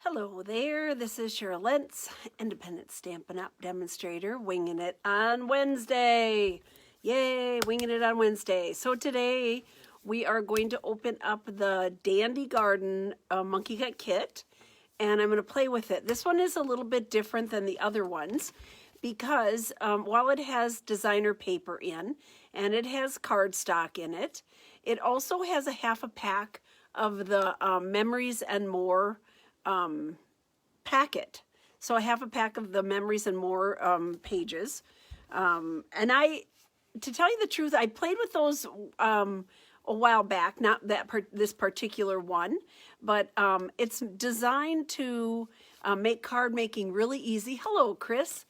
Hello there, this is Cheryl Lentz, independent Stampin' Up! Demonstrator, winging it on Wednesday. Yay, winging it on Wednesday. So today we are going to open up the Dandy Garden Monkey Cut Kit, and I'm going to play with it. This one is a little bit different than the other ones because while it has designer paper in and it has cardstock in it, it also has a half a pack of the Memories and More packet. So I have a pack of the Memories and More pages. And to tell you the truth, I played with those a while back, not this particular one, but it's designed to make card making really easy. Hello, Chris.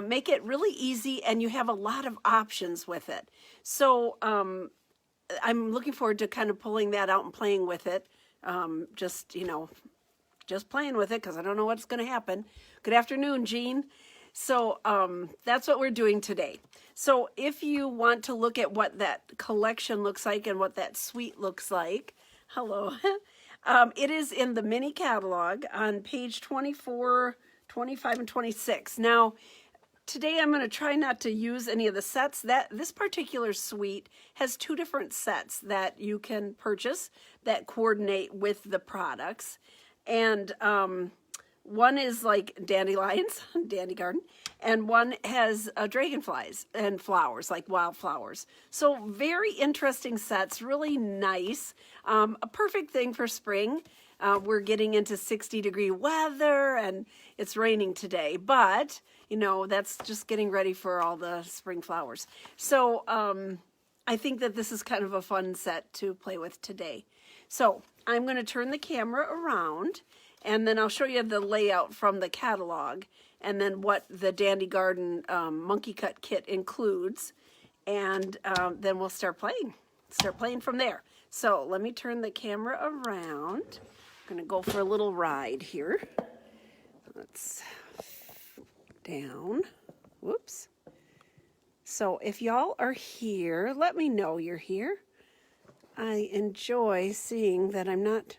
Make it really easy, and you have a lot of options with it. So I'm looking forward to kind of pulling that out and playing with it. Just playing with it because I don't know what's going to happen. Good afternoon, Jean. So that's what we're doing today. So if you want to look at what that collection looks like and what that suite looks like, hello, it is in the mini catalog on page 24, 25, and 26. Now, today I'm going to try not to use any of the sets. This particular suite has two different sets that you can purchase that coordinate with the products. And one is like dandelions, Dandy Garden, and one has dragonflies and flowers, like wildflowers. So very interesting sets, really nice. A perfect thing for spring. We're getting into 60-degree weather and it's raining today, but you know, that's just getting ready for all the spring flowers. So I think that this is kind of a fun set to play with today. So I'm going to turn the camera around and then I'll show you the layout from the catalog and then what the Dandy Garden Monkey Cut Kit includes. And then we'll start playing from there. So let me turn the camera around. I'm going to go for a little ride here. Let's down. Whoops. So if y'all are here, let me know you're here. I enjoy seeing that I'm not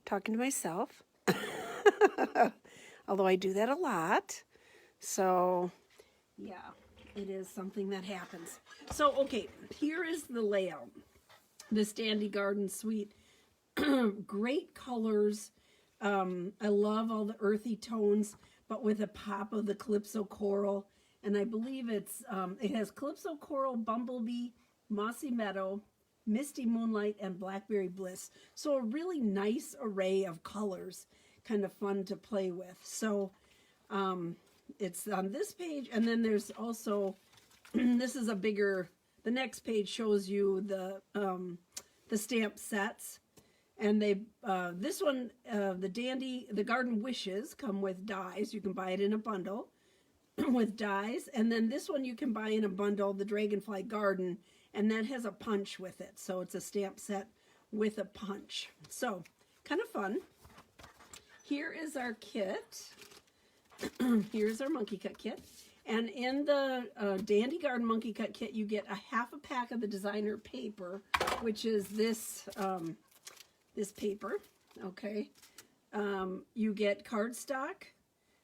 talking to myself, although I do that a lot. So yeah, it is something that happens. So, okay, here is the layout. This Dandy Garden suite, great colors. I love all the earthy tones, but with a pop of the Calypso Coral. And I believe it has Calypso Coral, Bumblebee, Mossy Meadow, Misty Moonlight, and Blackberry Bliss. So a really nice array of colors, kind of fun to play with. So it's on this page, and then there's also, this is a bigger, the next page shows you the stamp sets. And this one, the Garden Wishes come with dies. You can buy it in a bundle with dies. And then this one you can buy in a bundle, the Dragonfly Garden, and that has a punch with it. So it's a stamp set with a punch. So kind of fun. Here is our kit. Here's our Monkey Cut Kit. And in the Dandy Garden Monkey Cut Kit, you get a half a pack of the designer paper, which is this paper, okay? You get cardstock.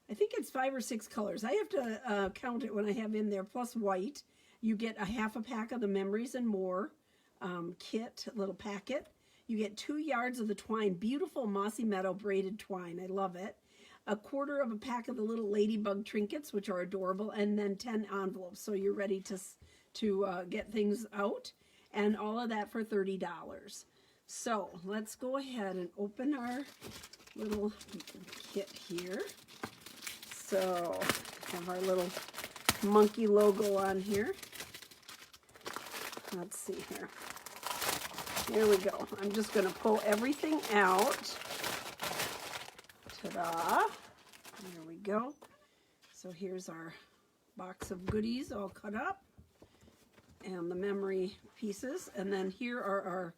I think it's 5 or 6 colors. I have to count it when I have in there, plus white. You get a half a pack of the Memories and More kit, little packet. You get 2 yards of the twine, beautiful Mossy Meadow braided twine. I love it. A quarter of a pack of the little ladybug trinkets, which are adorable, and then 10 envelopes. So you're ready to get things out. And all of that for $30. So let's go ahead and open our little kit here. So have our little monkey logo on here. Let's see here. Here we go. I'm just going to pull everything out. Ta-da. There we go. So here's our box of goodies all cut up. And the memory pieces. And then here are our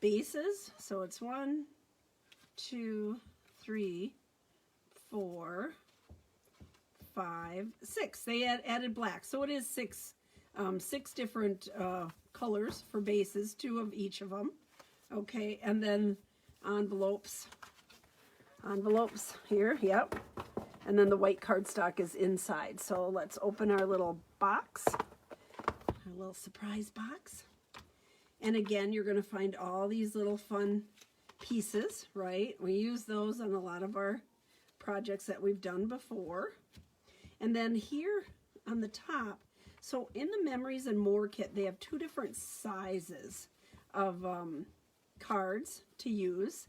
bases. So it's 1, 2, 3, 4, 5, 6. They added black. So it is 6 different colors for bases, 2 of each of them. Okay, and then envelopes envelopes here, yep. And then the white cardstock is inside. So let's open our little box, our little surprise box. And again, you're going to find all these little fun pieces, right? We use those on a lot of our projects that we've done before. And then here on the top, so in the Memories and More kit, they have 2 different sizes of cards to use,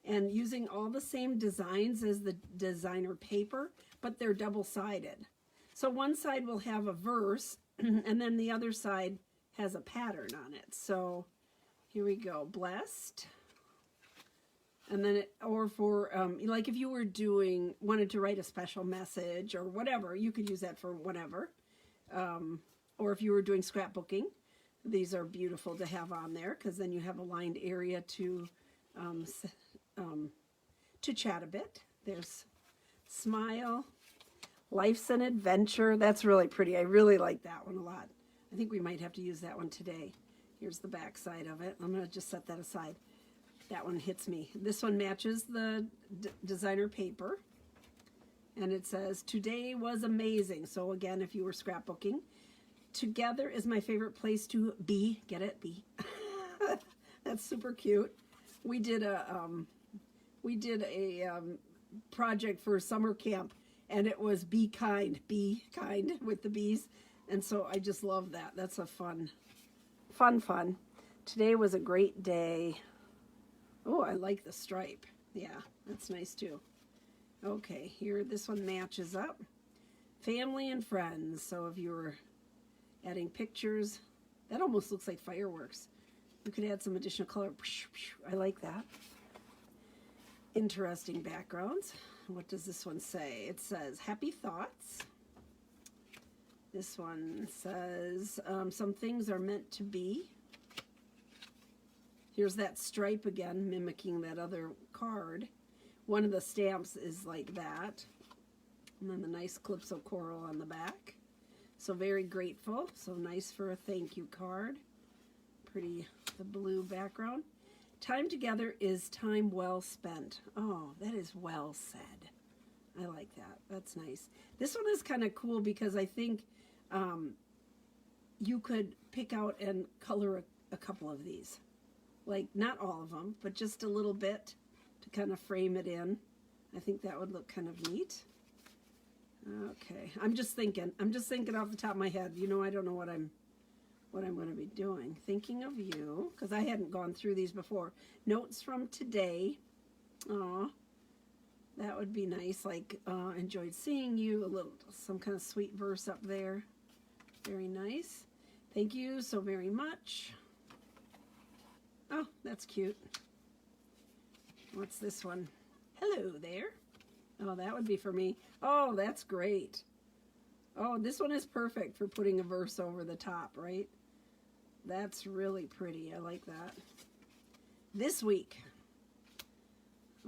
and using all the same designs as the designer paper, but they're double-sided. So one side will have a verse, and then the other side has a pattern on it. So here we go, blessed. And then or for, like if you were wanted to write a special message or whatever, you could use that for whatever. Or if you were doing scrapbooking, these are beautiful to have on there, because then you have a lined area to chat a bit. There's smile, life's an adventure. That's really pretty. I really like that one a lot. I think we might have to use that one today. Here's the back side of it. I'm going to just set that aside. That one hits me. This one matches the designer paper. And it says, today was amazing. So again, if you were scrapbooking, together is my favorite place to be. Get it? Be. That's super cute. We did a project for summer camp, and it was be kind with the bees. And so I just love that. That's a fun. Today was a great day. Oh, I like the stripe. Yeah, that's nice too. Okay, here, this one matches up. Family and friends. So if you were adding pictures, that almost looks like fireworks. You could add some additional color. I like that. Interesting backgrounds. What does this one say? It says, happy thoughts. This one says, some things are meant to be. Here's that stripe again, mimicking that other card. One of the stamps is like that. And then the nice calypso coral on the back. So very grateful. So nice for a thank you card. Pretty, the blue background. Time together is time well spent. Oh, that is well said. I like that. That's nice. This one is kind of cool because I think you could pick out and color a couple of these. Like, not all of them, but just a little bit to kind of frame it in. I think that would look kind of neat. Okay, I'm just thinking off the top of my head. You know, I don't know what I'm going to be doing. Thinking of you, because I hadn't gone through these before. Notes from today. Aw, that would be nice. Like, enjoyed seeing you. Some kind of sweet verse up there. Very nice. Thank you so very much. Oh, that's cute. What's this one? Hello there. Oh, that would be for me. Oh, that's great. Oh, this one is perfect for putting a verse over the top, right? That's really pretty. I like that. This week.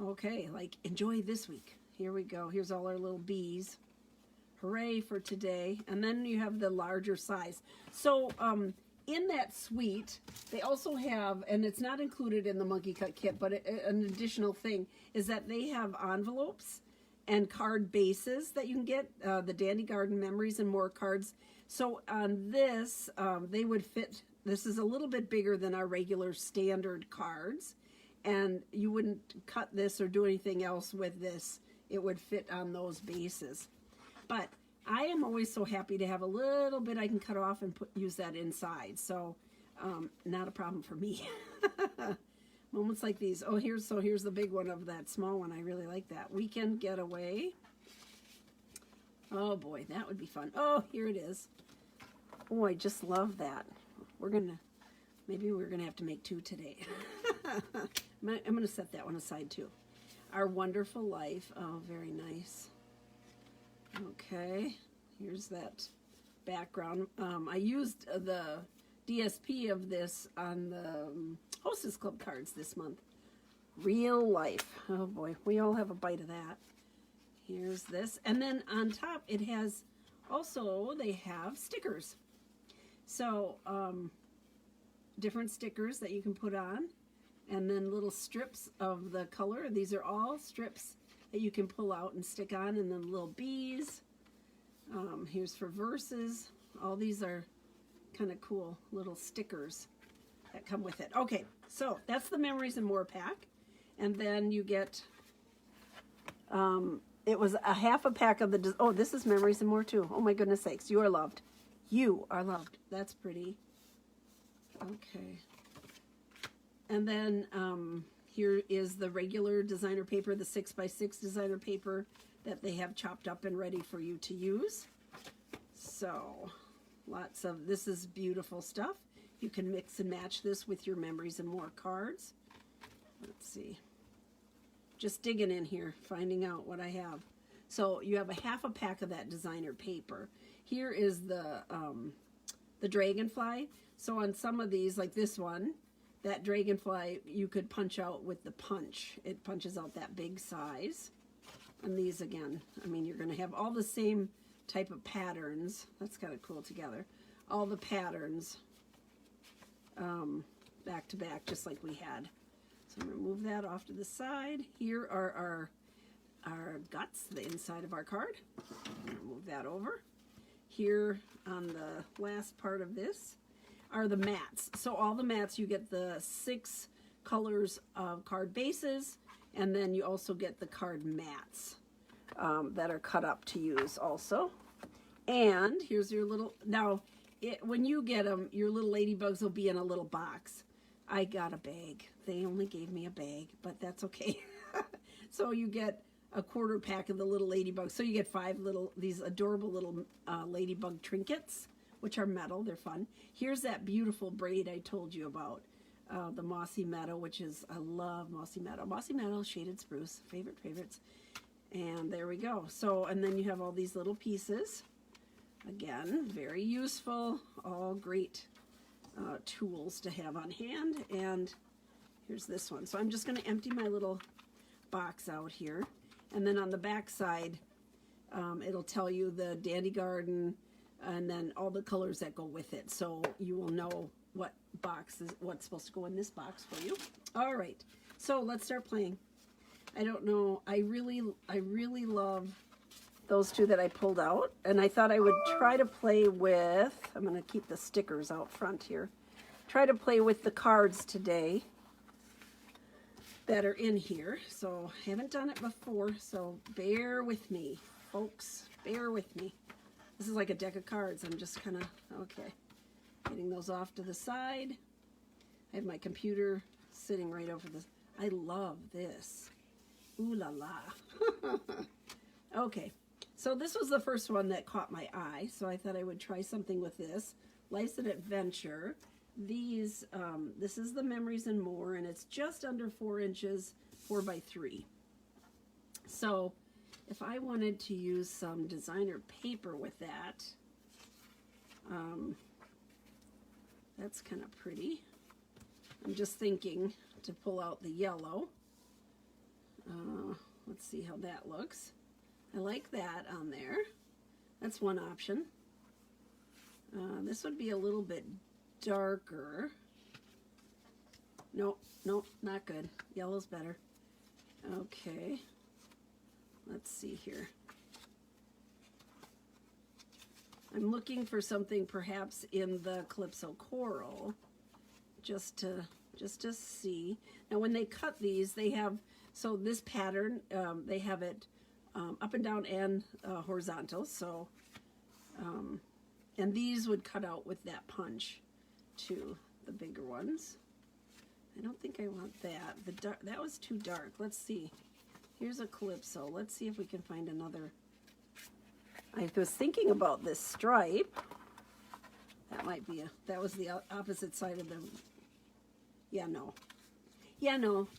Okay, like, enjoy this week. Here we go. Here's all our little bees. Hooray for today. And then you have the larger size. So, in that suite, they also have, and it's not included in the Monkey Cut kit, but an additional thing is that they have envelopes and card bases that you can get, the Dandy Garden Memories and More cards. So on this, they would fit, this is a little bit bigger than our regular standard cards, and you wouldn't cut this or do anything else with this. It would fit on those bases. But I am always so happy to have a little bit I can cut off and use that inside. So not a problem for me. Moments like these. Oh, here's the big one of that small one. I really like that. Weekend Getaway. Oh boy, that would be fun. Oh, here it is. Oh, I just love that. Maybe we're gonna have to make 2 today. I'm gonna set that one aside too. Our Wonderful Life. Oh, very nice. Okay, here's that background. I used the DSP of this on the Hostess Club cards this month. Real life. Oh boy, we all have a bite of that. Here's this. And then on top it has also, they have stickers. So different stickers that you can put on. and then little strips of the color. These are all strips that you can pull out and stick on, and then little bees. Here's for verses. All these are kind of cool little stickers that come with it. Okay, so that's the Memories and More pack. And then you get, it was a half a pack of the, oh, this is Memories and More too. Oh my goodness sakes, you are loved. You are loved. That's pretty. Okay. And then here is the regular designer paper, the 6x6 designer paper that they have chopped up and ready for you to use. So lots of, this is beautiful stuff. You can mix and match this with your Memories and More cards. Let's see. Just digging in here, finding out what I have. So you have a half a pack of that designer paper. Here is the dragonfly. So on some of these, like this one, that dragonfly you could punch out with the punch. It punches out that big size. And these again, I mean, you're going to have all the same type of patterns. That's kind of cool together. All the patterns back to back, just like we had. So I'm going to move that off to the side. Here are our guts, the inside of our card. I'm going to move that over. Here on the last part of this are the mats. So all the mats, you get the 6 colors of card bases, and then you also get the card mats that are cut up to use also. And here's your little, now when you get them, your little ladybugs will be in a little box. I got a bag. They only gave me a bag, but that's okay. So you get a quarter pack of the little ladybugs. So you get 5 little, these adorable little ladybug trinkets, which are metal. They're fun. Here's that beautiful braid I told you about, the Mossy Meadow, which is, I love Mossy Meadow. Mossy Meadow, shaded spruce, favorites. And there we go. So, and then you have all these little pieces. Again, very useful, all great tools to have on hand. And here's this one. So I'm just going to empty my little box out here. And then on the back side, it'll tell you the Dandy Garden and then all the colors that go with it. So you will know what box is, what's supposed to go in this box for you. All right, so let's start playing. I don't know, I really love those 2 that I pulled out, and I thought I would try to play with, I'm going to keep the stickers out front here, try to play with the cards today that are in here. So I haven't done it before, so bear with me, folks, bear with me. This is like a deck of cards. I'm just kind of, okay, getting those off to the side. I have my computer sitting right over this. I love this. Ooh la la. Okay. So this was the first one that caught my eye, so I thought I would try something with this. Life's an Adventure. These, this is the Memories and More, and it's just under 4 inches, 4x3. So if I wanted to use some designer paper with that, that's kind of pretty. I'm just thinking to pull out the yellow. Let's see how that looks. I like that on there. That's one option. This would be a little bit darker. Nope, not good. Yellow's better. Okay. Let's see here. I'm looking for something perhaps in the Calypso Coral, just to see. Now when they cut these, they have, so this pattern, they have it up and down and horizontal. So, and these would cut out with that punch to the bigger ones. I don't think I want that. The dark, that was too dark. Let's see. Here's a Calypso. Let's see if we can find another. I was thinking about this stripe. That might be that was the opposite side of the, yeah, no,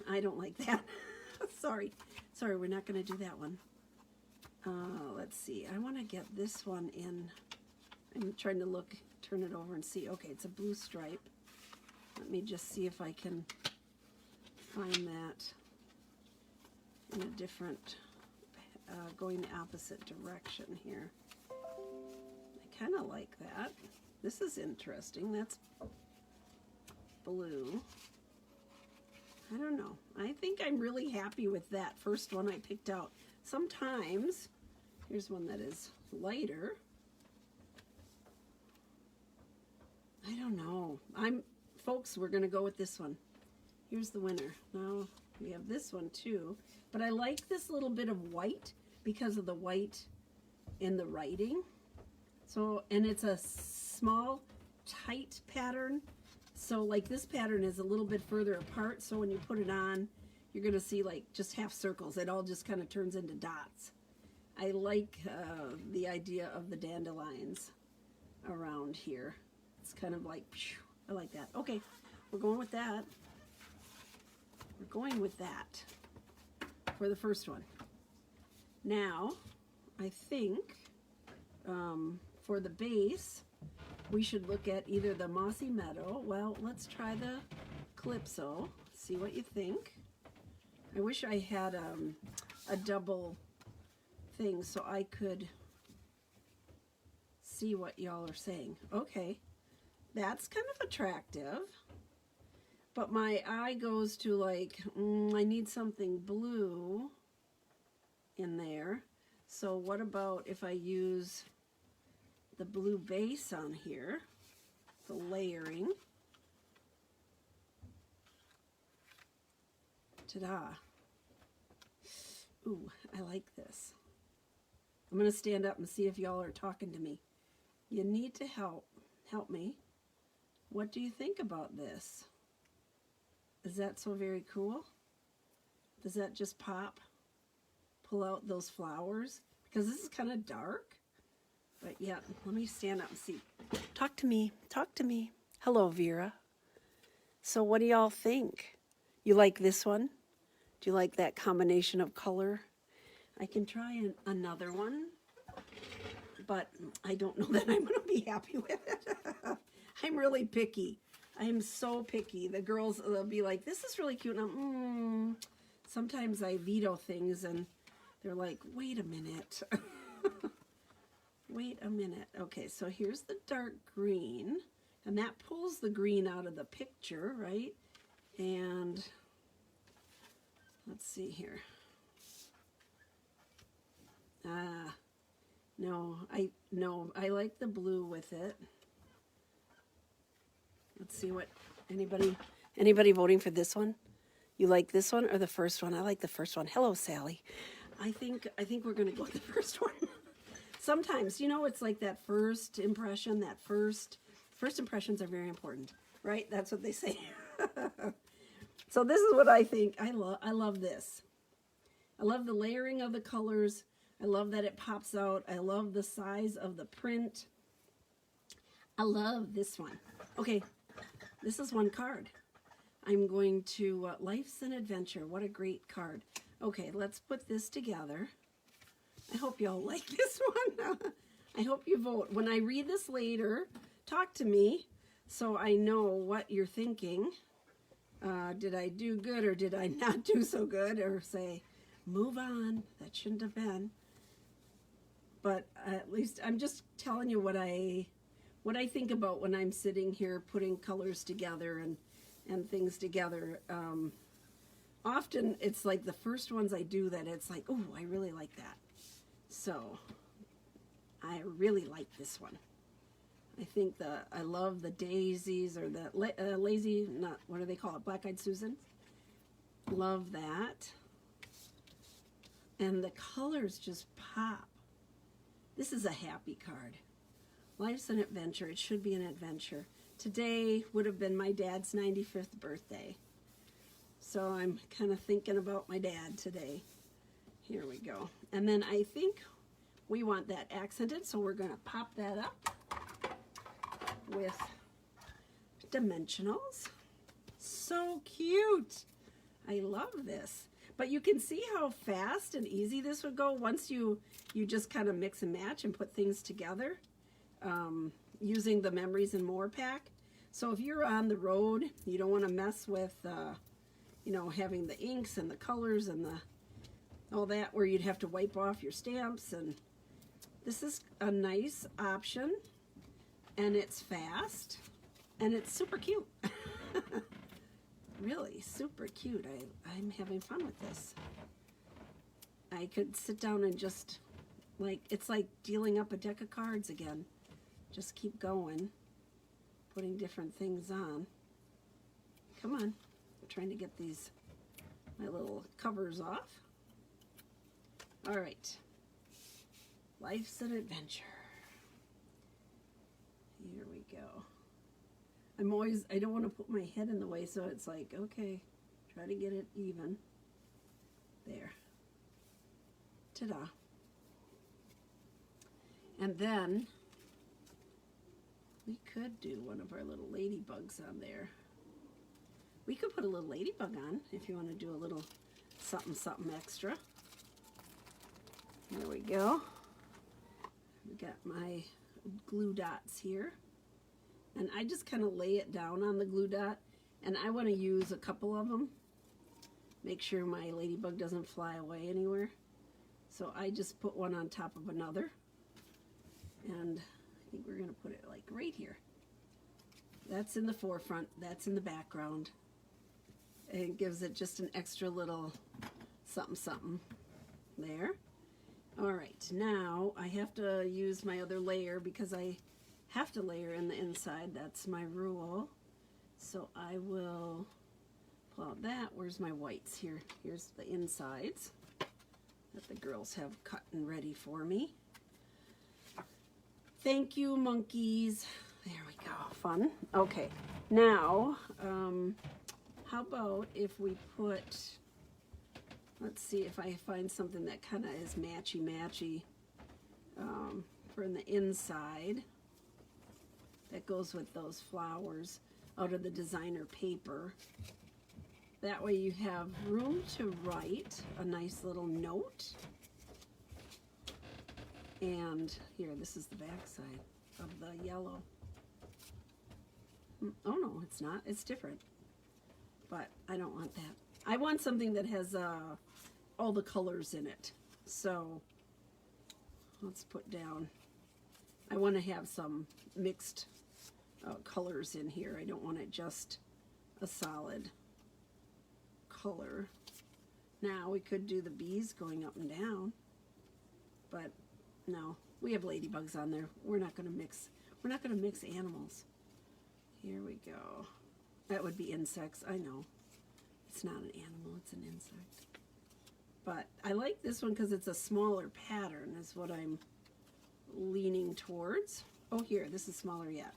I don't like that. Sorry, we're not going to do that one. Let's see, I want to get this one in. I'm trying to look, turn it over and see. Okay, it's a blue stripe. Let me just see if I can find that in a different, going the opposite direction here. I kind of like that. This is interesting. That's blue. I don't know. I think I'm really happy with that first one I picked out. Sometimes, here's one that is lighter. I don't know. Folks, we're going to go with this one. Here's the winner. Now, we have this one too. But I like this little bit of white because of the white in the writing. So, and it's a small, tight pattern. So like this pattern is a little bit further apart. So when you put it on, you're going to see like just half circles. It all just kind of turns into dots. I like the idea of the dandelions around here. It's kind of like, I like that. Okay, we're going with that. We're going with that for the first one. Now, I think for the base, we should look at either the Mossy Meadow. Well, let's try the Calypso. See what you think. I wish I had a double thing so I could see what y'all are saying. Okay, that's kind of attractive. But my eye goes to like, I need something blue in there. So what about if I use the blue base on here, the layering. Ta-da. Ooh, I like this. I'm going to stand up and see if y'all are talking to me. You need to help me. What do you think about this? Is that so very cool? Does that just pop? Pull out those flowers? Because this is kind of dark. But yeah, let me stand up and see. Talk to me. Talk to me. Hello, Vera. So what do y'all think? You like this one? Do you like that combination of color? I can try another one, but I don't know that I'm going to be happy with it. I'm really picky. I am so picky. The girls will be like, this is really cute. And sometimes I veto things and they're like, wait a minute. Wait a minute. Okay, so here's the dark green, and that pulls the green out of the picture, right? And let's see here. No, I like the blue with it. Let's see what anybody voting for this one? You like this one or the first one? I like the first one. Hello, Sally. I think we're gonna go with the first one. Sometimes, you know, it's like that first impression, first impressions are very important, right? That's what they say. So this is what I think. I love this. I love the layering of the colors. I love that it pops out. I love the size of the print. I love this one. Okay, this is one card. I'm going to Life's an Adventure. What a great card. Okay, let's put this together. I hope y'all like this one. I hope you vote. When I read this later, talk to me so I know what you're thinking. Did I do good or did I not do so good? Or say, move on. That shouldn't have been. But at least I'm just telling you what I think about when I'm sitting here putting colors together and things together. Often it's like the first ones I do that it's like, oh, I really like that. So I really like this one. I think I love the daisies or the lazy, not, what do they call it? Black-eyed Susan. Love that. And the colors just pop. This is a happy card. Life's an adventure. It should be an adventure. Today would have been my dad's 95th birthday. So I'm kind of thinking about my dad today. Here we go. And then I think we want that accented, so we're going to pop that up with dimensionals. So cute. I love this. But you can see how fast and easy this would go once you just kind of mix and match and put things together using the Memories and More pack. So if you're on the road, you don't want to mess with, you know, having the inks and the colors and all that where you'd have to wipe off your stamps. And this is a nice option, and it's fast, and it's super cute. really super cute. I'm having fun with this. I could sit down and just, like, it's like dealing up a deck of cards again. Just keep going, putting different things on. Come on, I'm trying to get my little covers off. All right, life's an adventure. Here we go. I don't want to put my head in the way, so it's like, okay, try to get it even. There. Ta-da. And then we could do one of our little ladybugs on there. We could put a little ladybug on if you want to do a little something something extra. There we go. We got my glue dots here. And I just kind of lay it down on the glue dot, and I want to use a couple of them. Make sure my ladybug doesn't fly away anywhere. So I just put one on top of another. And I think we're going to put it like right here. That's in the forefront, that's in the background. And it gives it just an extra little something something there. All right, now I have to use my other layer because I have to layer in the inside. That's my rule. So I will pull out that. Where's my whites here? Here's the insides that the girls have cut and ready for me. Thank you, monkeys. There we go. Fun. Okay. Now, how about if we put, let's see if I find something that kind of is matchy-matchy for in the inside that goes with those flowers out of the designer paper. That way you have room to write a nice little note. And here, this is the back side of the yellow. Oh no, it's not. It's different. But I don't want that. I want something that has all the colors in it. So let's put down, I want to have some mixed colors in here. I don't want it just a solid color. Now we could do the bees going up and down, but no, we have ladybugs on there. We're not going to mix animals. Here we go. That would be insects. I know. It's not an animal, it's an insect. But I like this one because it's a smaller pattern is what I'm leaning towards. Oh, here, this is smaller yet.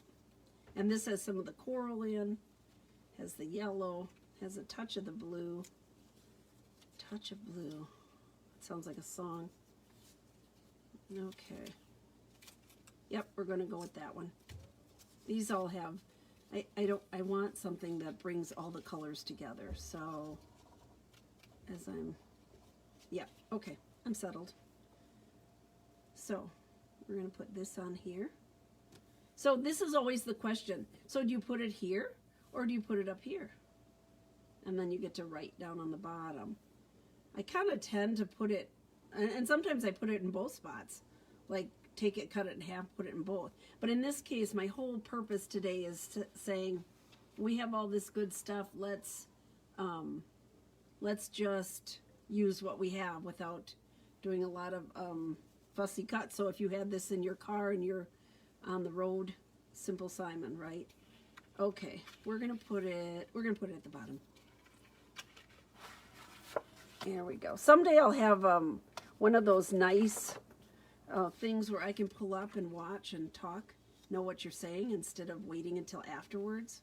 And this has some of the coral in, has the yellow, has a touch of the blue. Touch of blue. It sounds like a song. Okay. Yep, we're going to go with that one. These all have, I want something that brings all the colors together. So, yeah, okay, I'm settled. So, we're going to put this on here. So this is always the question. So do you put it here or do you put it up here? And then you get to write down on the bottom. I kind of tend to put it, and sometimes I put it in both spots. Like take it, cut it in half, put it in both. But in this case, my whole purpose today is saying, we have all this good stuff. Let's just use what we have without doing a lot of fussy cuts. So if you had this in your car and you're on the road, Simple Simon, right? Okay, we're gonna put it at the bottom. There we go. Someday I'll have one of those nice things where I can pull up and watch and talk, know what you're saying instead of waiting until afterwards.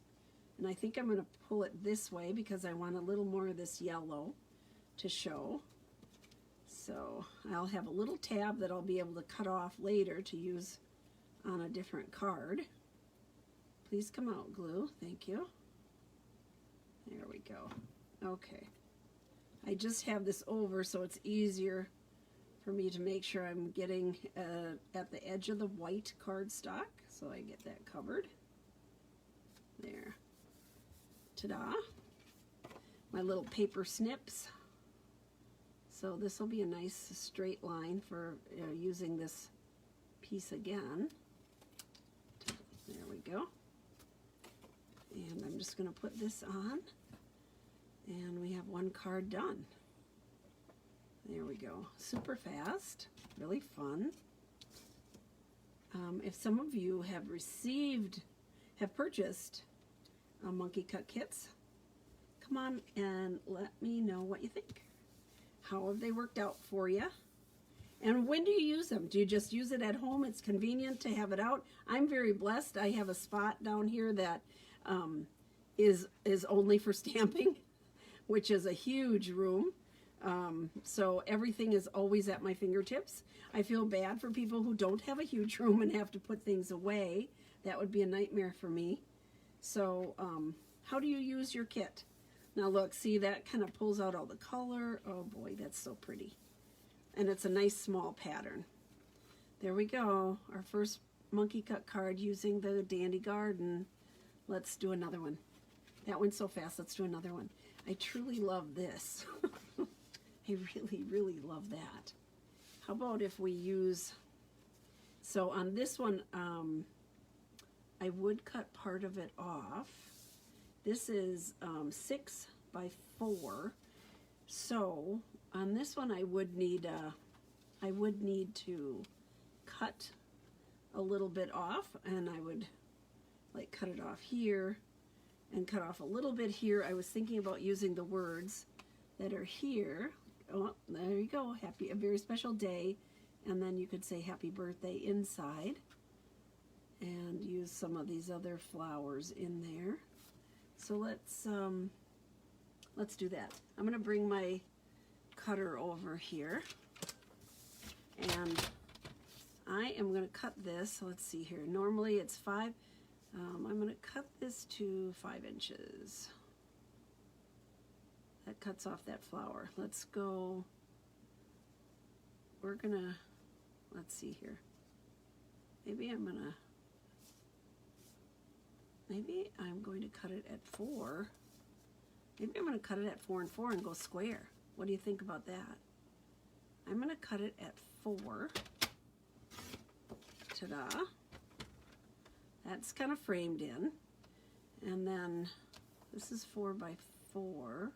And I think I'm going to pull it this way because I want a little more of this yellow to show. So I'll have a little tab that I'll be able to cut off later to use on a different card. Please come out, glue. Thank you. There we go. Okay. I just have this over so it's easier for me to make sure I'm getting at the edge of the white cardstock, so I get that covered. There. Ta-da. My little paper snips. So this will be a nice straight line for using this piece again. There we go. And I'm just going to put this on. And we have one card done. There we go. Super fast, really fun. If some of you have purchased monkey cut kits, come on and let me know what you think. How have they worked out for you? And when do you use them? Do you just use it at home? It's convenient to have it out. I'm very blessed. I have a spot down here that is only for stamping, which is a huge room. So everything is always at my fingertips. I feel bad for people who don't have a huge room and have to put things away. That would be a nightmare for me. So how do you use your kit? Now look, see, that kind of pulls out all the color. Oh boy, that's so pretty. And it's a nice small pattern. There we go, our first monkey cut card using the Dandy Garden. Let's do another one. That went so fast, let's do another one. I truly love this. I really, really love that. How about if we use, so on this one, I would cut part of it off. This is 6 by 4. So on this one, I would need to cut a little bit off, and I would like cut it off here and cut off a little bit here. I was thinking about using the words that are here. Oh, there you go. A very special day. And then you could say happy birthday inside and use some of these other flowers in there. So let's do that. I'm going to bring my cutter over here, and I am going to cut this. Let's see here. Normally it's 5. I'm going to cut this to 5 inches. That cuts off that flower. Let's go. Let's see here. Maybe I'm going to cut it at 4. Maybe I'm going to cut it at 4 and 4 and go square. What do you think about that? I'm going to cut it at 4. Ta-da. That's kind of framed in. And then this is 4 by 4.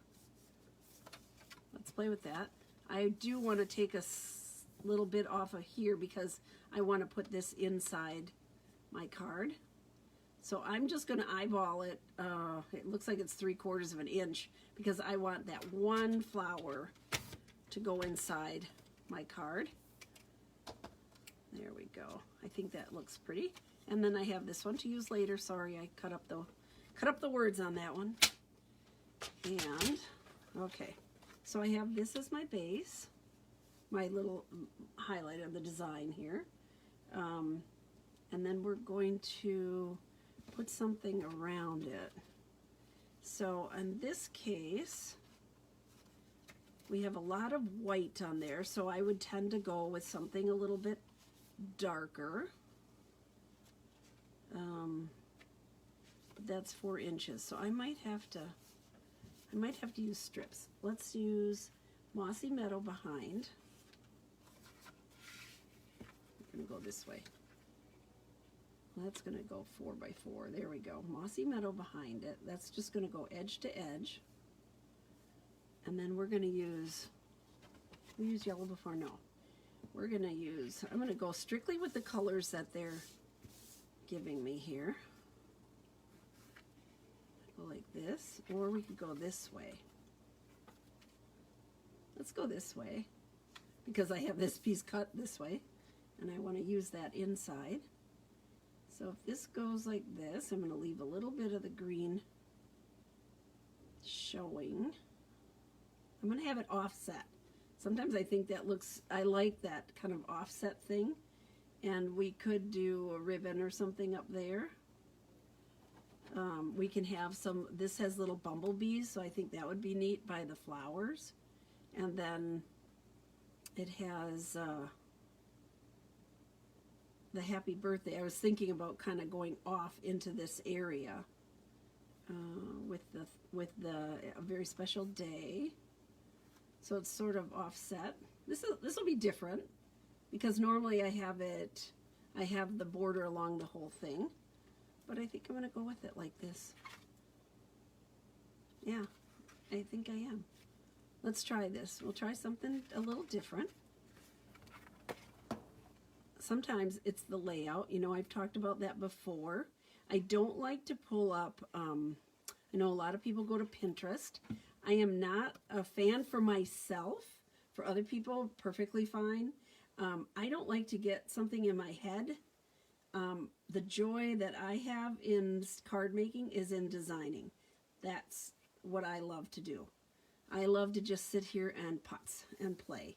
Let's play with that. I do want to take a little bit off of here because I want to put this inside my card. So I'm just going to eyeball it. It looks like it's 3/4 of an inch because I want that one flower to go inside my card. There we go. I think that looks pretty. And then I have this one to use later. Sorry, I cut up the words on that one. And okay, so I have this as my base, my little highlight of the design here. And then we're going to put something around it. So in this case, we have a lot of white on there, so I would tend to go with something a little bit darker. But that's 4 inches, so I might have to use strips. Let's use Mossy Meadow behind. I'm gonna go this way. That's going to go 4 by 4. There we go. Mossy Meadow behind it. That's just going to go edge to edge. And then we're going to use, we used yellow before? No. We're going to use, I'm going to go strictly with the colors that they're giving me here. Go like this, or we could go this way. Let's go this way because I have this piece cut this way and I want to use that inside. So if this goes like this, I'm going to leave a little bit of the green showing. I'm going to have it offset. Sometimes I think that looks, I like that kind of offset thing. And we could do a ribbon or something up there. We can have some, this has little bumblebees, so I think that would be neat by the flowers. And then it has the happy birthday. I was thinking about kind of going off into this area with a very special day. So it's sort of offset. This will be different because normally I have the border along the whole thing, but I think I'm going to go with it like this. Yeah, I think I am. Let's try this. We'll try something a little different. Sometimes it's the layout. You know, I've talked about that before. I don't like to pull up, I know a lot of people go to Pinterest. I am not a fan for myself. For other people, perfectly fine. I don't like to get something in my head. The joy that I have in card making is in designing. That's what I love to do. I love to just sit here and putz and play.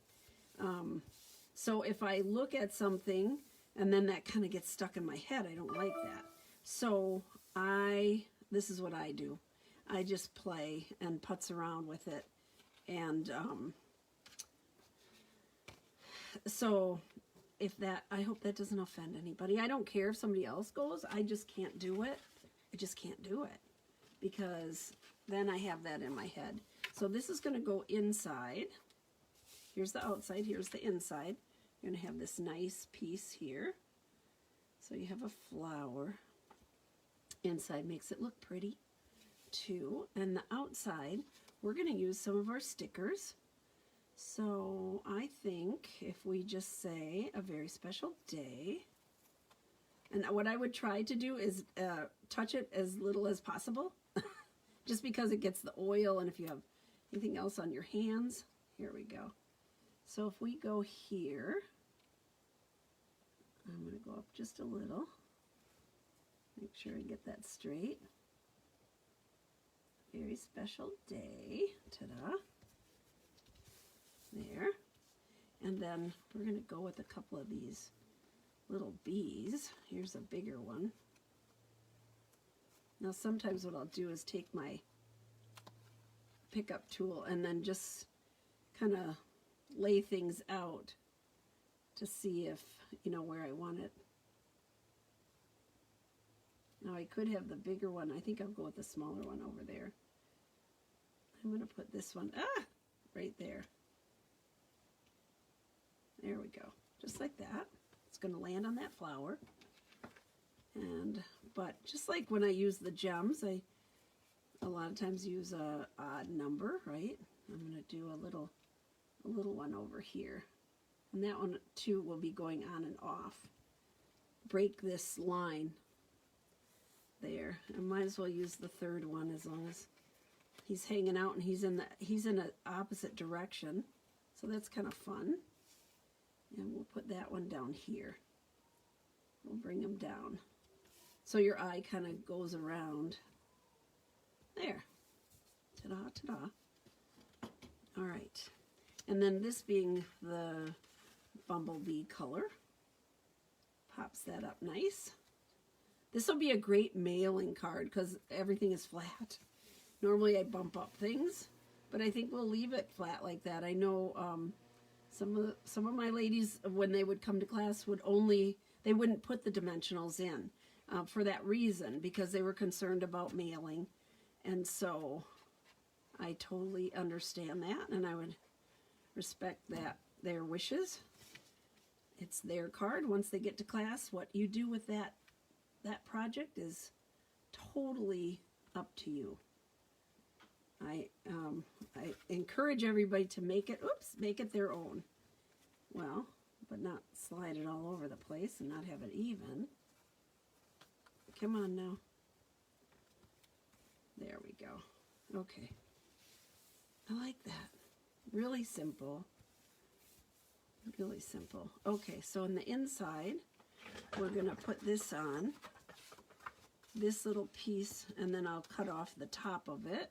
So if I look at something and then that kind of gets stuck in my head, I don't like that. So this is what I do. I just play and putz around with it. And so I hope that doesn't offend anybody. I don't care if somebody else goes. I just can't do it. I just can't do it because then I have that in my head. So this is going to go inside. Here's the outside. Here's the inside. You're going to have this nice piece here. So you have a flower. Inside makes it look pretty too. And the outside, we're going to use some of our stickers. So I think if we just say a very special day, and what I would try to do is touch it as little as possible, just because it gets the oil, and if you have anything else on your hands, here we go. So if we go here, I'm going to go up just a little, make sure I get that straight. Very special day, ta-da. There. And then we're going to go with a couple of these little bees. Here's a bigger one. Now sometimes what I'll do is take my pickup tool and then just kind of lay things out to see if, you know, where I want it. Now I could have the bigger one. I think I'll go with the smaller one over there. I'm going to put this one, right there. There we go, just like that. It's going to land on that flower. But just like when I use the gems, I a lot of times use a odd number, right? I'm going to do a little one over here. And that one too will be going on and off. Break this line there. I might as well use the third one as long as he's hanging out and he's in an opposite direction. So that's kind of fun. And we'll put that one down here. We'll bring them down. So your eye kind of goes around. There. Ta-da, ta-da. All right. And then this being the bumblebee color, pops that up nice. This will be a great mailing card because everything is flat. Normally I bump up things, but I think we'll leave it flat like that. I know some of my ladies, when they would come to class, they wouldn't put the dimensionals in for that reason, because they were concerned about mailing. And so I totally understand that, and I would respect their wishes. It's their card. Once they get to class, what you do with that project is totally up to you. I encourage everybody to make it their own. Well, but not slide it all over the place and not have it even. Come on now. There we go. Okay. I like that. Really simple. Really simple. Okay, so on the inside, we're going to put this on. This little piece, and then I'll cut off the top of it.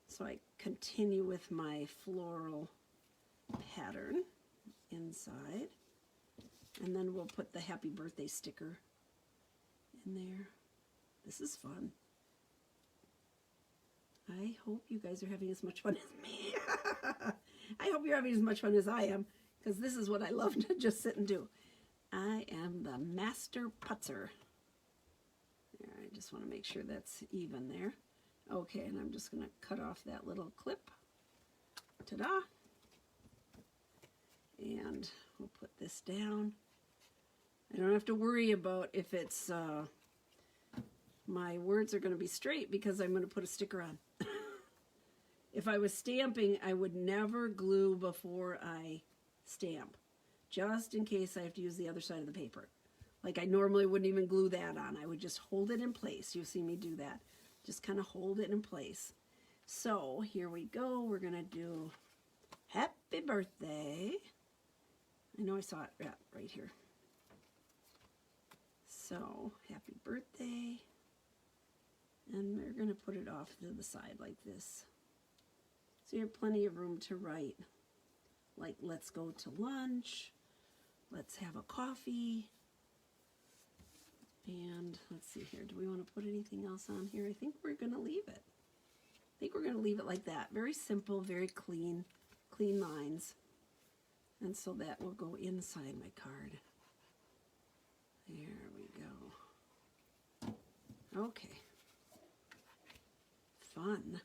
So I continue with my floral pattern inside. And then we'll put the happy birthday sticker in there. This is fun. I hope you guys are having as much fun as me. I hope you're having as much fun as I am, because this is what I love to just sit and do. I am the master putzer. There, I just want to make sure that's even there. Okay, and I'm just going to cut off that little clip. Ta-da! And we'll put this down. I don't have to worry about if it's, my words are going to be straight because I'm going to put a sticker on. if I was stamping, I would never glue before I stamp, just in case I have to use the other side of the paper. Like I normally wouldn't even glue that on. I would just hold it in place. You've seen me do that. Just kind of hold it in place. So here we go. We're going to do happy birthday. I know I saw it right here. So happy birthday. And we're going to put it off to the side like this. So you have plenty of room to write. Like, let's go to lunch. Let's have a coffee. And let's see here. Do we want to put anything else on here? I think we're going to leave it. I think we're going to leave it like that. Very simple, very clean lines. And so that will go inside my card. There we go. Okay. Fun.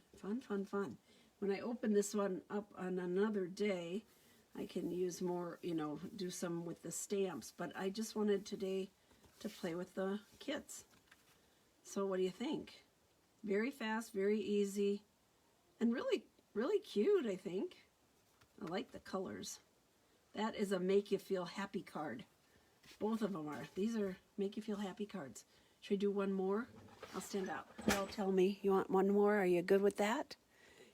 When I open this one up on another day, I can use more, you know, do some with the stamps. But I just wanted today to play with the kits. So what do you think? Very fast, very easy, and really, really cute, I think. I like the colors. That is a make you feel happy card. Both of them are. These are make you feel happy cards. Should I do one more? I'll stand out. Cheryl, tell me, you want one more? Are you good with that?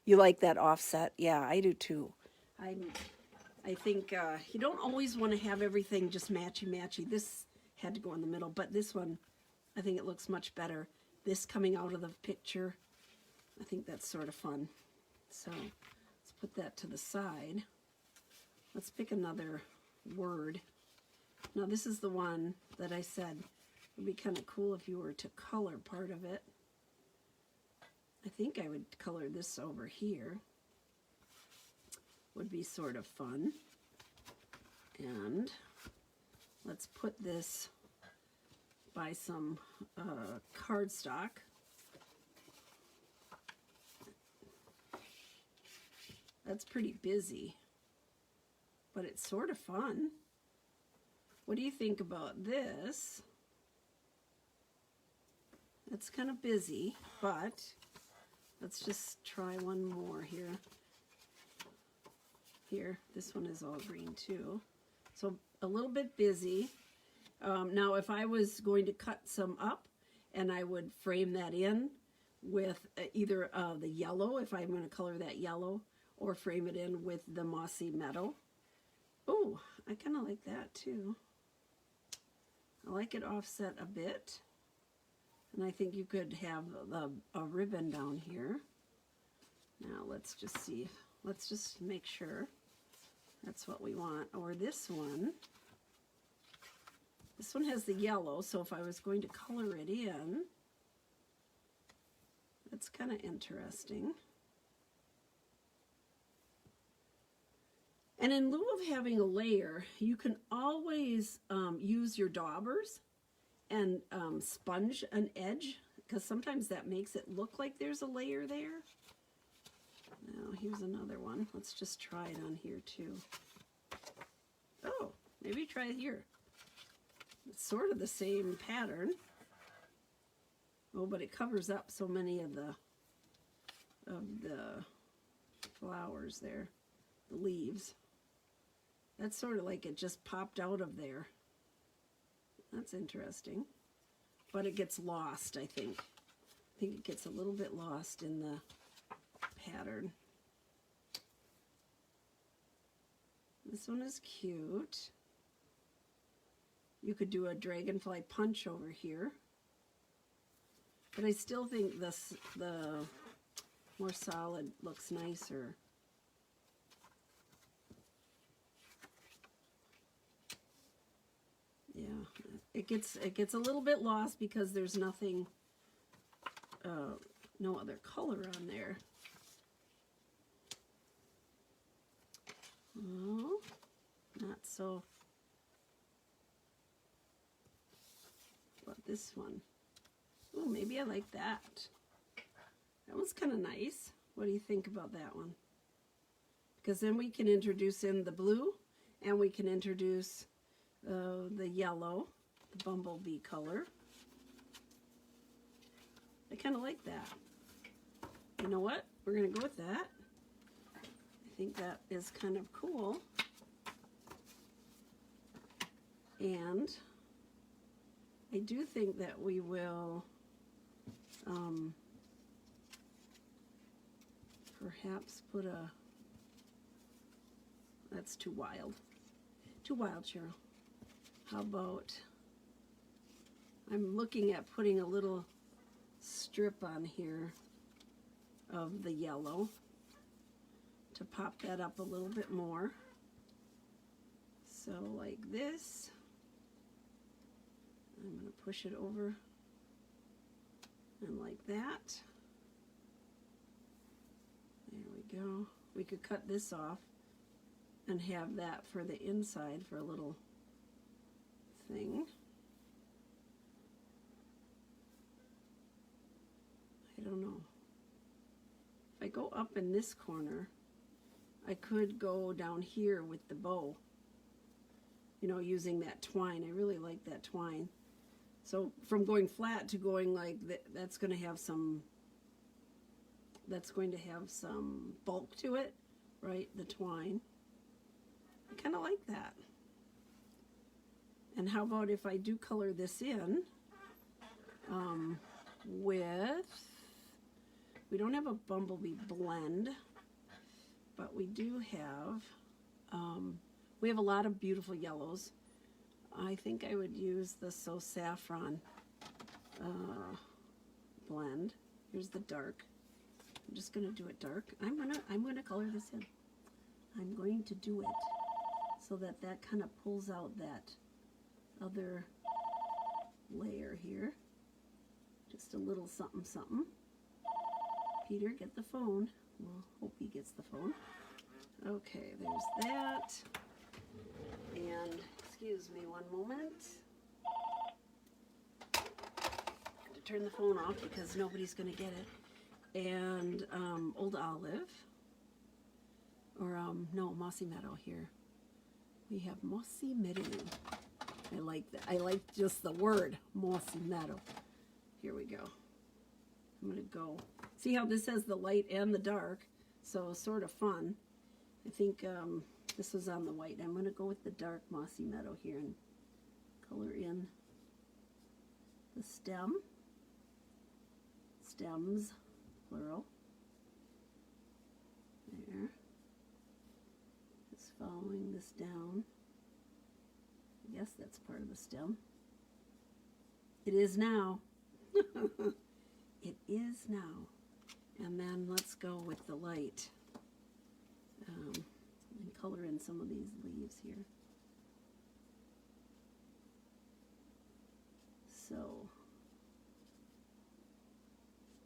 You like that offset? Yeah, I do too. I think you don't always want to have everything just matchy-matchy. This had to go in the middle, but this one, I think it looks much better. This coming out of the picture, I think that's sort of fun. So let's put that to the side. Let's pick another word. Now this is the one that I said would be kind of cool if you were to color part of it. I think I would color this over here. Would be sort of fun. And let's put this by some cardstock. That's pretty busy, but it's sort of fun. What do you think about this? It's kind of busy, but let's just try one more here. Here, this one is all green too. So a little bit busy. Now if I was going to cut some up and I would frame that in with either the yellow, if I'm going to color that yellow, or frame it in with the Mossy Meadow. Oh, I kind of like that too. I like it offset a bit. And I think you could have a ribbon down here. Now let's just see. Let's just make sure that's what we want. Or this one. This one has the yellow, so if I was going to color it in, that's kind of interesting. And in lieu of having a layer, you can always use your daubers and sponge an edge, because sometimes that makes it look like there's a layer there. Now here's another one. Let's just try it on here too. Oh, maybe try it here. It's sort of the same pattern. Oh, but it covers up so many of the flowers there, the leaves. That's sort of like it just popped out of there. That's interesting. But it gets lost, I think. I think it gets a little bit lost in the pattern. This one is cute. You could do a dragonfly punch over here. But I still think the more solid looks nicer. Yeah, it gets a little bit lost because there's nothing, no other color on there. Oh, not so. What about this one? Oh, maybe I like that. That one's kind of nice. What do you think about that one? Because then we can introduce in the blue, and we can introduce the yellow, the bumblebee color. I kind of like that. You know what? We're going to go with that. think that is kind of cool. And I do think that we will perhaps put a, that's too wild. Too wild, Cheryl. How about, I'm looking at putting a little strip on here of the yellow to pop that up a little bit more. So like this. I'm going to push it over and like that. There we go. We could cut this off and have that for the inside for a little thing. I don't know. If I go up in this corner, I could go down here with the bow, you know, using that twine. I really like that twine. So from going flat to going like that, that's going to have some bulk to it, right? The twine. I kind of like that. And how about if I do color this in with, we don't have a bumblebee blend, but we do have, we have a lot of beautiful yellows. I think I would use the So Saffron blend. Here's the dark. I'm just gonna do it dark. I'm gonna color this in. I'm going to do it so that that kind of pulls out that other layer here. Just a little something something. Peter, get the phone. We'll hope he gets the phone. Okay, there's that. And excuse me one moment. I have to turn the phone off because nobody's going to get it. And Old Olive, or no, Mossy Meadow here. We have Mossy Meadow. I like that. I like just the word Mossy Meadow. Here we go. I'm going to go. See how this has the light and the dark, so sort of fun. I think this was on the white. I'm going to go with the dark Mossy Meadow here and color in the stem. Stems, plural. There. Just following this down. I guess that's part of the stem. It is now. It is now. And then let's go with the light. And color in some of these leaves here.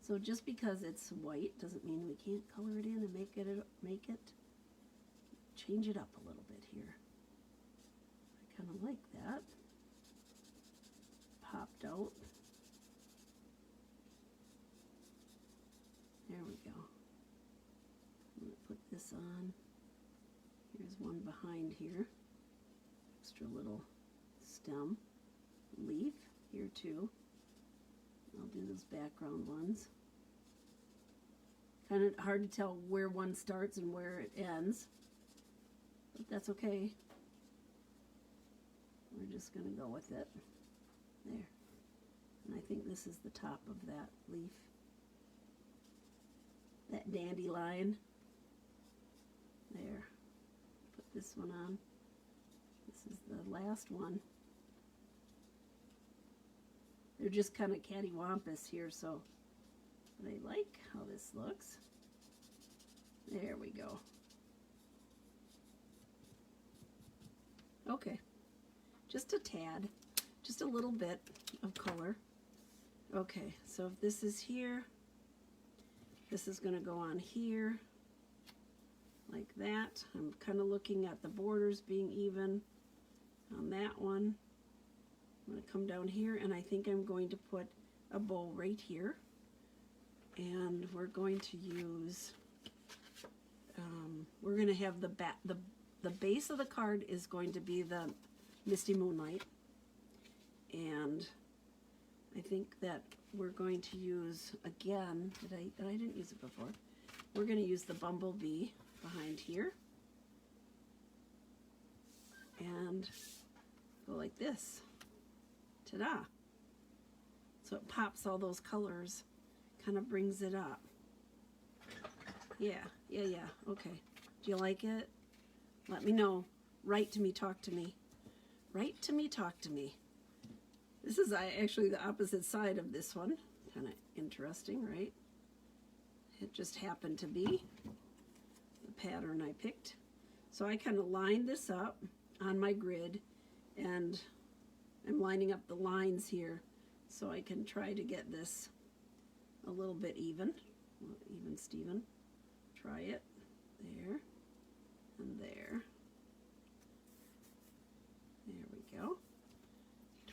So just because it's white doesn't mean we can't color it in and make it change it up a little bit here. I kind of like that. Popped out. There we go. I'm going to put this on. Here's one behind here. Extra little stem. Leaf here too. I'll do those background ones. Kind of hard to tell where one starts and where it ends, but that's okay. We're just going to go with it. There. And I think this is the top of that leaf. That dandelion. There. Put this one on. This is the last one. They're just kind of cattywampus here, so but I like how this looks. There we go. Okay, just a tad, just a little bit of color. Okay, so if this is here, this is going to go on here like that. I'm kind of looking at the borders being even on that one. I'm going to come down here, and I think I'm going to put a bow right here, and we're going to use, we're going to have the base of the card is going to be the Misty Moonlight, and I think that we're going to use, again, I didn't use it before, we're going to use the Bumblebee behind here. And go like this. Ta-da! So it pops all those colors, kind of brings it up. Yeah, okay. Do you like it? Let me know. Write to me, talk to me. Write to me, talk to me. This is actually the opposite side of this one. Kind of interesting, right? It just happened to be the pattern I picked. So I kind of lined this up on my grid, and I'm lining up the lines here so I can try to get this a little bit even. Even Steven. Try it. There and there. There we go.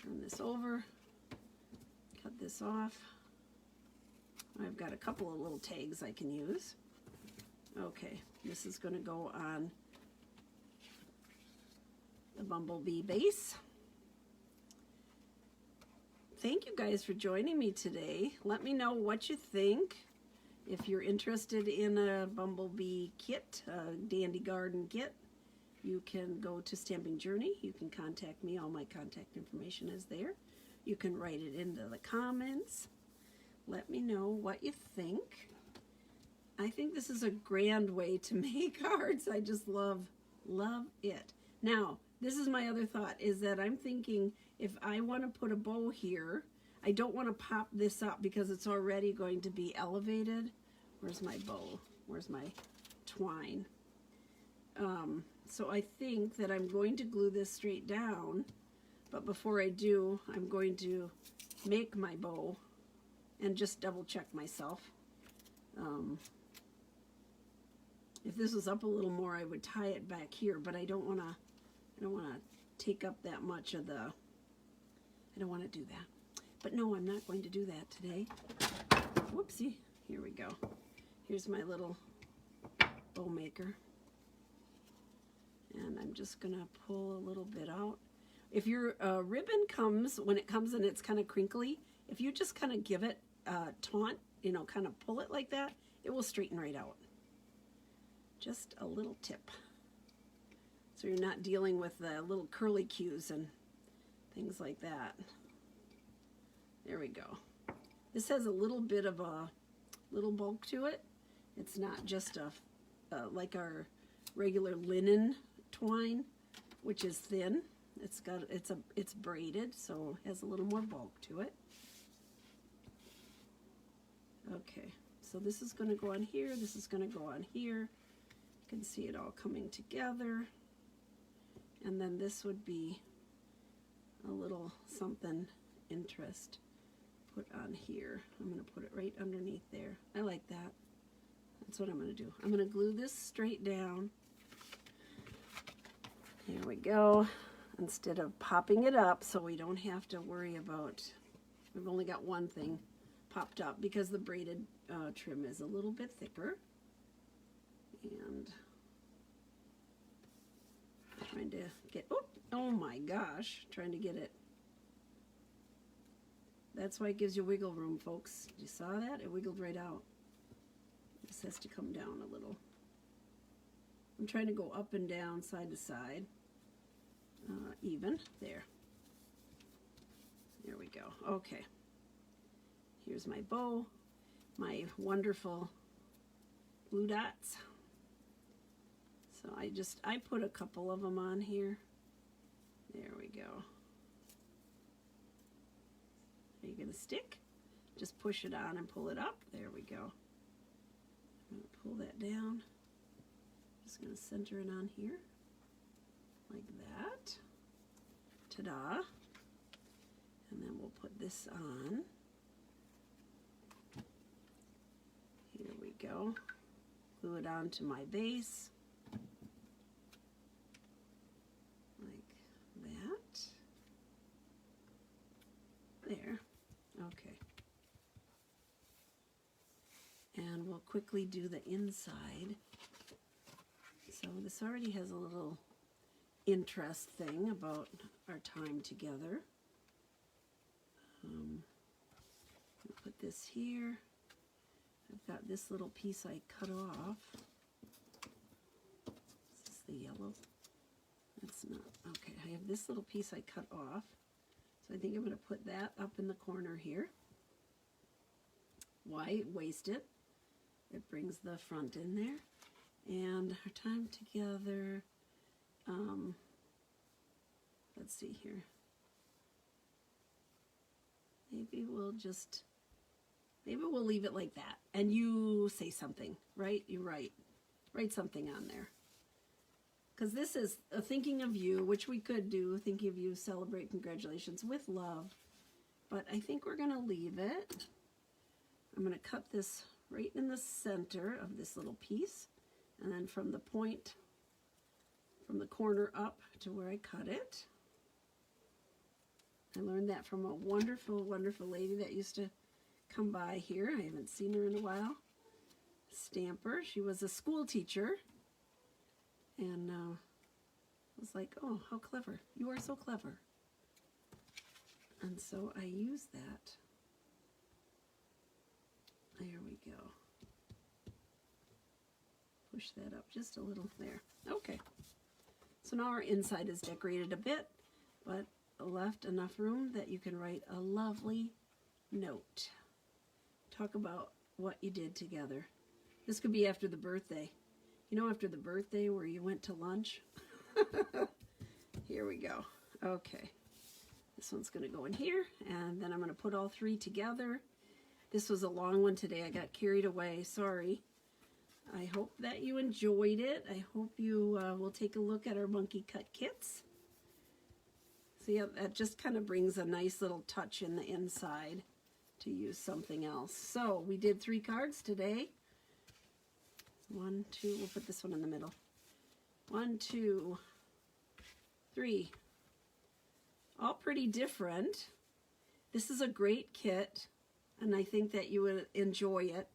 Turn this over. Cut this off. I've got a couple of little tags I can use. Okay, this is going to go on the bumblebee base. Thank you guys for joining me today. Let me know what you think. If you're interested in a bumblebee kit, a dandy garden kit, you can go to Stamping Journey. You can contact me. All my contact information is there. You can write it into the comments. Let me know what you think. I think this is a grand way to make cards. I just love it. Now, this is my other thought, is that I'm thinking if I want to put a bow here, I don't want to pop this up because it's already going to be elevated. Where's my bow? Where's my twine? So I think that I'm going to glue this straight down, but before I do, I'm going to make my bow and just double check myself. If this was up a little more, I would tie it back here, but I don't want to take up that much of the, I don't want to do that. But no, I'm not going to do that today. Whoopsie, here we go. Here's my little bow maker. And I'm just gonna pull a little bit out. If your ribbon comes, when it comes and it's kind of crinkly, if you just kind of give it a taunt, you know, kind of pull it like that, it will straighten right out. Just a little tip. So you're not dealing with the little curly cues and things like that. There we go. This has a little bit of a little bulk to it. It's not just a like our regular linen twine, which is thin. It's braided, so it has a little more bulk to it. Okay, so this is going to go on here. This is going to go on here. You can see it all coming together. And then this would be a little something interest put on here. I'm going to put it right underneath there. I like that. That's what I'm going to do. I'm going to glue this straight down. Here we go. Instead of popping it up, so we don't have to worry about, we've only got one thing popped up because the braided trim is a little bit thicker. And trying to get, oh my gosh, trying to get it. That's why it gives you wiggle room, folks. You saw that? It wiggled right out. This has to come down a little. I'm trying to go up and down, side to side. Even. There. There we go. Okay. Here's my bow. My wonderful blue dots. So I put a couple of them on here. There we go. Are you going to stick? Just push it on and pull it up. There we go. I'm going to pull that down. Just going to center it on here. Like that. Ta-da. And then we'll put this on. Here we go. Glue it onto my base. Like that. There. Okay. And we'll quickly do the inside. So this already has a little interest thing about our time together. I'll put this here. I've got this little piece I cut off. the yellow? That's not, okay, I have this little piece I cut off. So I think I'm going to put that up in the corner here. Why waste it? It brings the front in there. And our time together, let's see here. Maybe we'll leave it like that. And you say something, right? You write something on there. Because this is a thinking of you, which we could do, thinking of you, celebrate, congratulations, with love. But I think we're going to leave it. I'm going to cut this right in the center of this little piece. And then from the point, from the corner up to where I cut it. I learned that from a wonderful, wonderful lady that used to come by here. I haven't seen her in a while. Stamper. She was a school teacher. And I was like, oh, how clever. You are so clever. And so I use that. There we go. Push that up just a little there. Okay. So now our inside is decorated a bit, but left enough room that you can write a lovely note. Talk about what you did together. This could be after the birthday. You know, after the birthday where you went to lunch? Here we go. Okay. This one's going to go in here, and then I'm going to put all three together. This was a long one today. I got carried away. Sorry. I hope that you enjoyed it. I hope you will take a look at our monkey cut kits. See, so yeah, that just kind of brings a nice little touch in the inside to use something else. So we did 3 cards today. 1, 2, we'll put this one in the middle. 1, 2, 3. All pretty different. This is a great kit, and I think that you would enjoy it,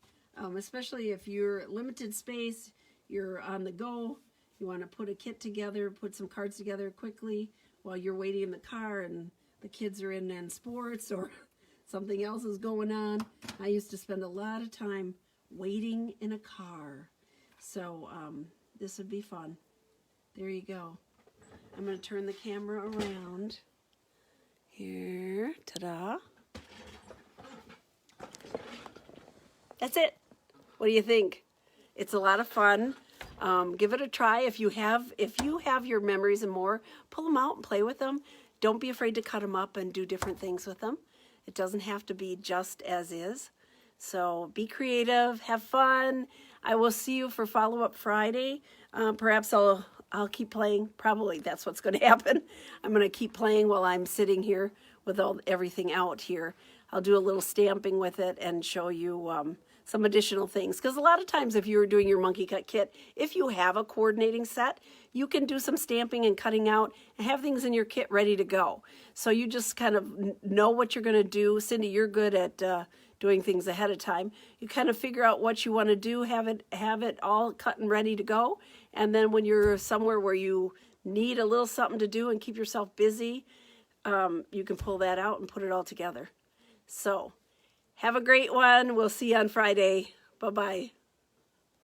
especially if you're limited space, you're on the go, you want to put a kit together, put some cards together quickly while you're waiting in the car and the kids are in sports or something else is going on. I used to spend a lot of time waiting in a car. So this would be fun. There you go. I'm going to turn the camera around. Here. Ta-da. That's it. What do you think? It's a lot of fun. Give it a try. If you have your memories and more, pull them out and play with them. Don't be afraid to cut them up and do different things with them. It doesn't have to be just as is. So be creative, have fun. I will see you for follow-up Friday. Perhaps I'll keep playing. Probably that's what's going to happen. I'm going to keep playing while I'm sitting here with everything out here. I'll do a little stamping with it and show you some additional things. Because a lot of times if you're doing your monkey cut kit, if you have a coordinating set, you can do some stamping and cutting out and have things in your kit ready to go. So you just kind of know what you're going to do. Cindy, you're good at doing things ahead of time. You kind of figure out what you want to do, have it all cut and ready to go. And then when you're somewhere where you need a little something to do and keep yourself busy, you can pull that out and put it all together. So have a great one. We'll see you on Friday. Bye-bye.